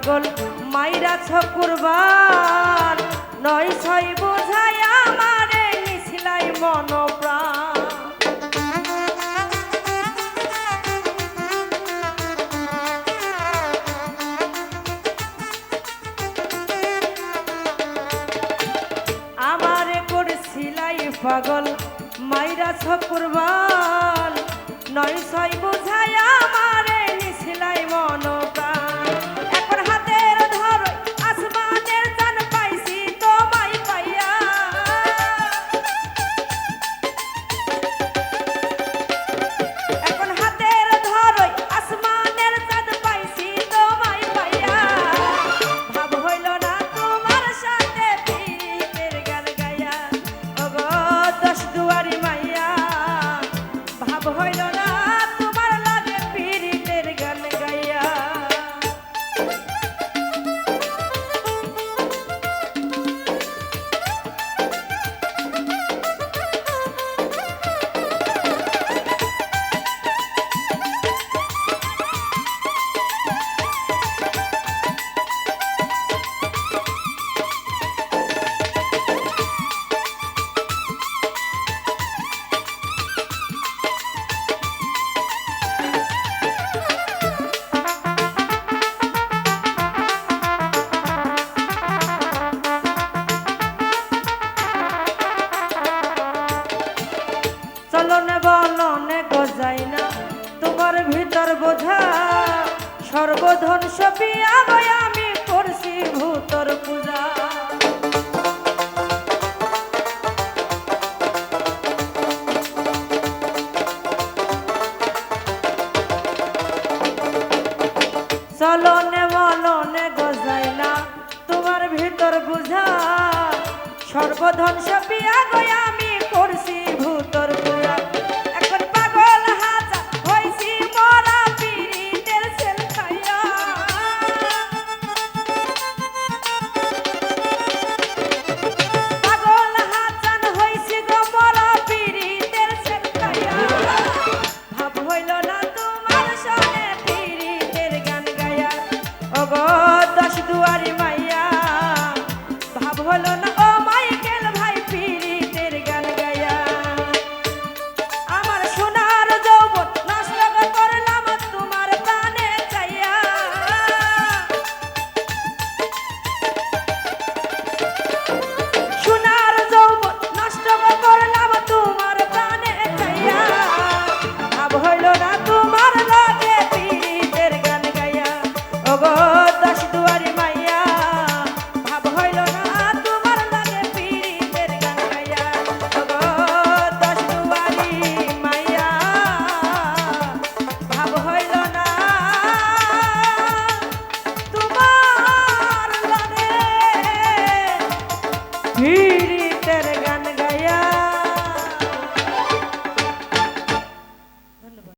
পাগল মাইরাছ কুরবান, নয় ছয় বোঝায় আমারে নিছিলাই মন প্রাণ। আমারে করছিলাই পাগল মাইরাছ কুরবান, নয় ছয় বোঝায় আমারে নিছিলাই মন প্রাণ। এখন হাতের ধরো আসমানের চান পাইছি তোমায় পাইয়া, এখন হাতের ধরো আসমানের চাঁদ পাইছি তোমায় পাইয়া। ভাব হইল না তোমার সাথে পীরের গান গাইয়া, ওগো দশ দুয়ারি মাইয়া। ভাব হইল না তোমার লাগে পীরের গান গাইয়া। চলনে বলনে গজাই না তোমার ভিতর বোঝা, সর্বধন সপিয়া গয় আমি করছি ভূতর পূজা। চলনে বলনে গজাই না তোমার ভিতর বোঝা, সর্বধন সপিয়া গয় আমি করছি ভূতর পূজা। এখন পাগল হাজা হইছি মরা পীরিতের সেল খাইয়া, পাগল হাজান হইছি গো মরা পীরিতের সেল খাইয়া। ভাব হইল না তোমার সনে পীরিতের গান গাইয়া, ওগো দশ দুয়ারি